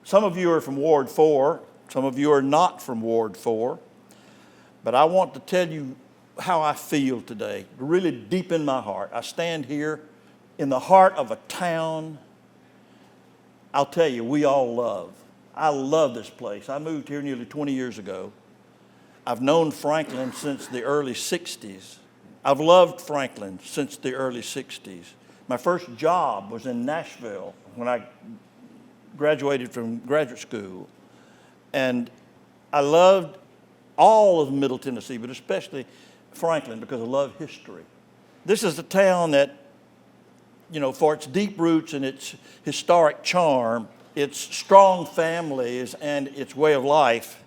Some of you are from Ward 4, some of you are not from Ward 4, but I want to tell you how I feel today, really deep in my heart. I stand here in the heart of a town I'll tell you, we all love. I love this place. I moved here nearly 20 years ago. I've known Franklin since the early 60s. I've loved Franklin since the early 60s. My first job was in Nashville when I graduated from graduate school. And I loved all of Middle Tennessee, but especially Franklin because I love history. This is a town that, you know, for its deep roots and its historic charm, its strong families and its way of life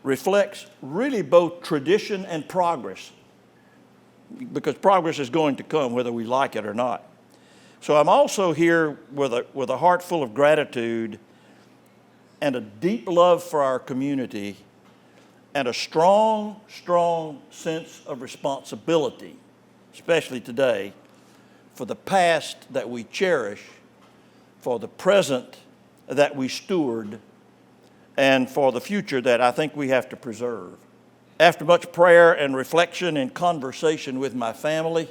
reflects really both tradition and progress, because progress is going to come whether we like it or not. So I'm also here with a heart full of gratitude and a deep love for our community and a strong, strong sense of responsibility, especially today, for the past that we cherish, for the present that we steward, and for the future that I think we have to preserve. After much prayer and reflection and conversation with my family,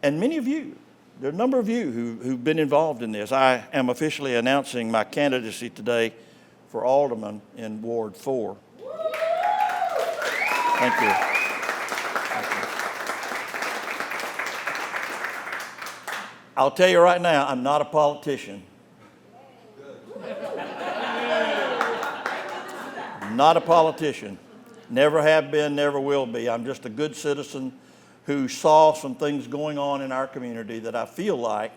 and many of you, there are a number of you who've been involved in this, I am officially announcing my candidacy today for Alderman in Ward 4. Thank you. I'll tell you right now, I'm not a politician. Not a politician. Never have been, never will be. I'm just a good citizen who saw some things going on in our community that I feel like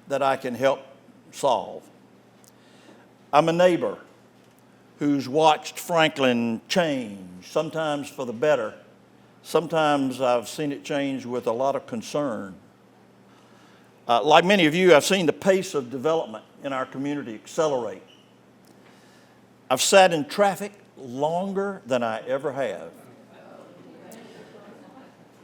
that I can help solve. I'm a neighbor who's watched Franklin change, sometimes for the better. Sometimes I've seen it change with a lot of concern. Like many of you, I've seen the pace of development in our community accelerate. I've sat in traffic longer than I ever have.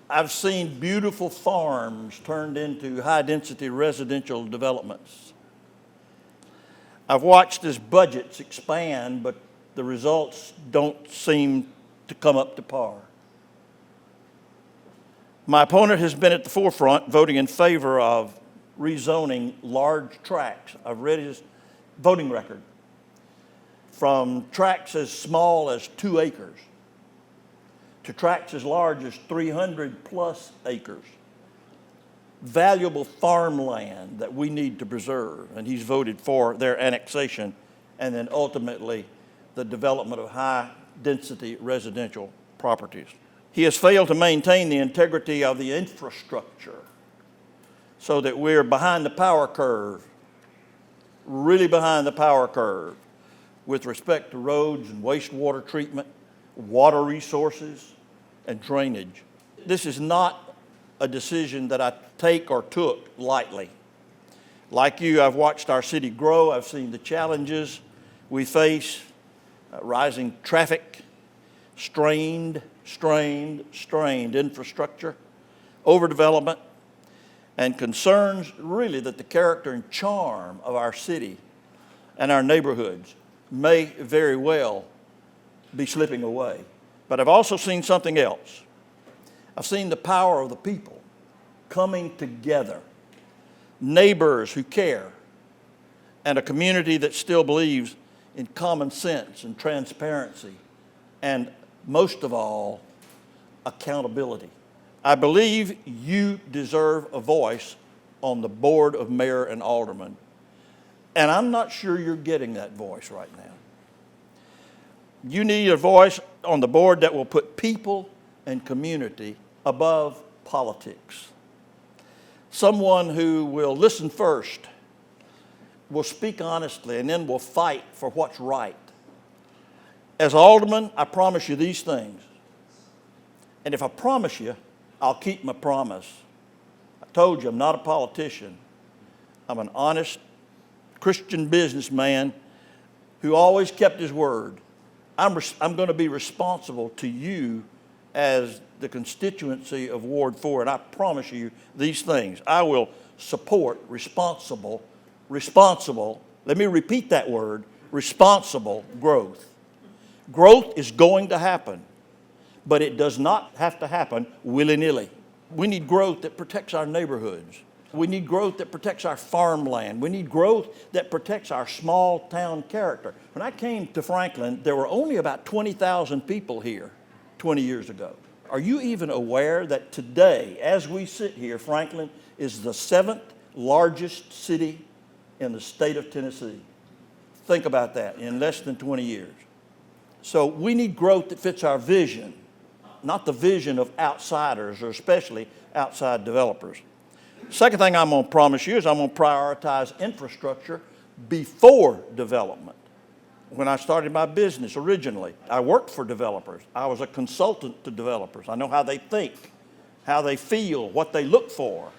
I've seen beautiful farms turned into high-density residential developments. I've watched as budgets expand, but the results don't seem to come up to par. My opponent has been at the forefront, voting in favor of rezoning large tracts. I've read his voting record, from tracts as small as 2 acres to tracts as large as 300 plus acres. Valuable farmland that we need to preserve, and he's voted for their annexation and then ultimately the development of high-density residential properties. He has failed to maintain the integrity of the infrastructure so that we're behind the power curve, really behind the power curve with respect to roads and wastewater treatment, water resources, and drainage. This is not a decision that I take or took lightly. Like you, I've watched our city grow. I've seen the challenges we face, rising traffic, strained infrastructure, overdevelopment, and concerns really that the character and charm of our city and our neighborhoods may very well be slipping away. But I've also seen something else. I've seen the power of the people coming together, neighbors who care, and a community that still believes in common sense and transparency, and most of all, accountability. I believe you deserve a voice on the board of mayor and aldermen, and I'm not sure you're getting that voice right now. You need a voice on the board that will put people and community above politics. Someone who will listen first, will speak honestly, and then will fight for what's right. As alderman, I promise you these things. And if I promise you, I'll keep my promise. I told you I'm not a politician. I'm an honest Christian businessman who always kept his word. I'm going to be responsible to you as the constituency of Ward 4, and I promise you these things. I will support responsible Let me repeat that word, responsible growth. Growth is going to happen, but it does not have to happen willy-nilly. We need growth that protects our neighborhoods. We need growth that protects our farmland. We need growth that protects our small town character. When I came to Franklin, there were only about 20,000 people here 20 years ago. Are you even aware that today, as we sit here, Franklin is the 7th largest city in the state of Tennessee? Think about that, in less than 20 years. So we need growth that fits our vision, not the vision of outsiders, or especially outside developers. Second thing I'm going to promise you is I'm going to prioritize infrastructure before development. When I started my business originally, I worked for developers. I was a consultant to developers. I know how they think, how they feel, what they look for.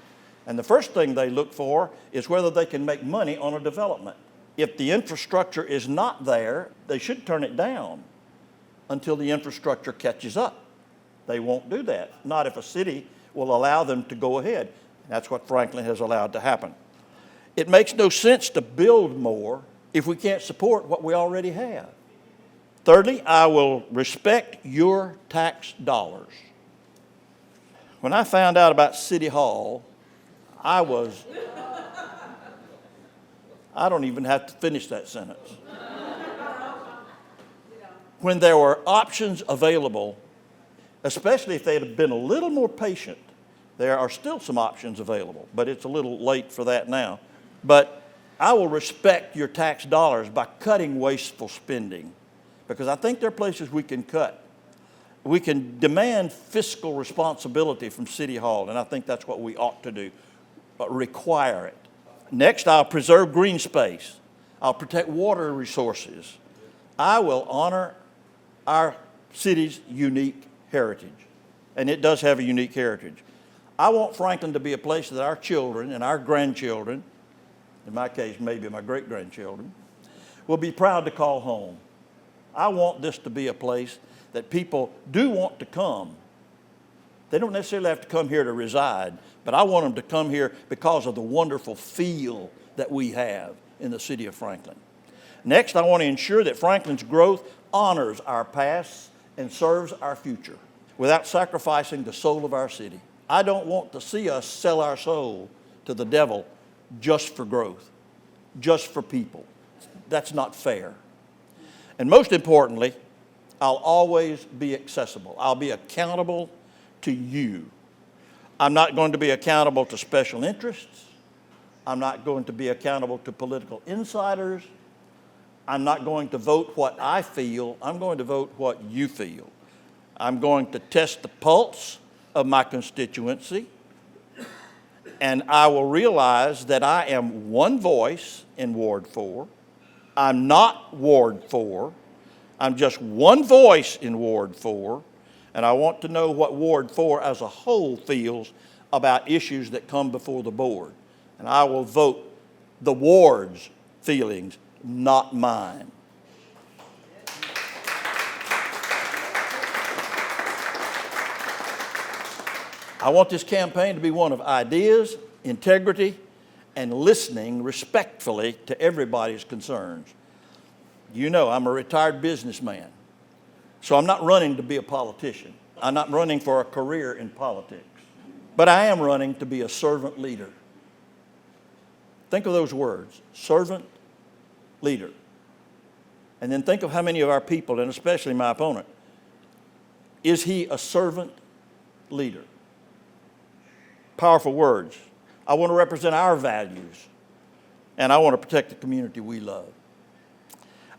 And the first thing they look for is whether they can make money on a development. If the infrastructure is not there, they should turn it down until the infrastructure catches up. They won't do that, not if a city will allow them to go ahead. That's what Franklin has allowed to happen. It makes no sense to build more if we can't support what we already have. Thirdly, I will respect your tax dollars. When I found out about City Hall, I don't even have to finish that sentence. When there were options available, especially if they'd have been a little more patient, there are still some options available, but it's a little late for that now. But I will respect your tax dollars by cutting wasteful spending, because I think there are places we can cut. We can demand fiscal responsibility from City Hall, and I think that's what we ought to do, but require it. Next, I'll preserve green space. I'll protect water resources. I will honor our city's unique heritage, and it does have a unique heritage. I want Franklin to be a place that our children and our grandchildren, in my case, maybe my great-grandchildren, will be proud to call home. I want this to be a place that people do want to come. They don't necessarily have to come here to reside, but I want them to come here because of the wonderful feel that we have in the city of Franklin. Next, I want to ensure that Franklin's growth honors our past and serves our future without sacrificing the soul of our city. I don't want to see us sell our soul to the devil just for growth, just for people. That's not fair. And most importantly, I'll always be accessible. I'll be accountable to you. I'm not going to be accountable to special interests. I'm not going to be accountable to political insiders. I'm not going to vote what I feel. I'm going to vote what you feel. I'm going to test the pulse of my constituency, and I will realize that I am one voice in Ward 4. I'm not Ward 4. I'm just one voice in Ward 4, and I want to know what Ward 4 as a whole feels about issues that come before the board. And I will vote the ward's feelings, not mine. I want this campaign to be one of ideas, integrity, and listening respectfully to everybody's concerns. You know, I'm a retired businessman, so I'm not running to be a politician. I'm not running for a career in politics, but I am running to be a servant leader. Think of those words, servant leader. And then think of how many of our people, and especially my opponent, is he a servant leader? Powerful words. I want to represent our values, and I want to protect the community we love.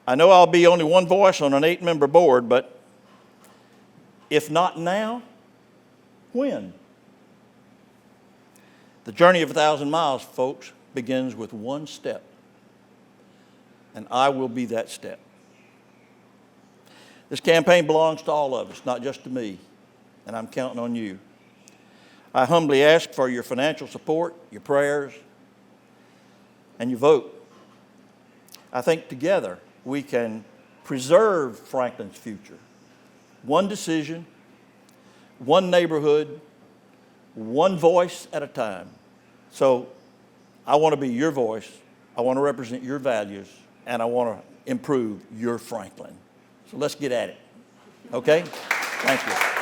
I know I'll be only one voice on an 8-member board, but if not now, when? The journey of 1,000 miles, folks, begins with one step, and I will be that step. This campaign belongs to all of us, not just to me, and I'm counting on you. I humbly ask for your financial support, your prayers, and your vote. I think together we can preserve Franklin's future. One decision, one neighborhood, one voice at a time. So I want to be your voice I want to represent your values, and I want to improve your Franklin. So let's get at it. Okay? Thank you.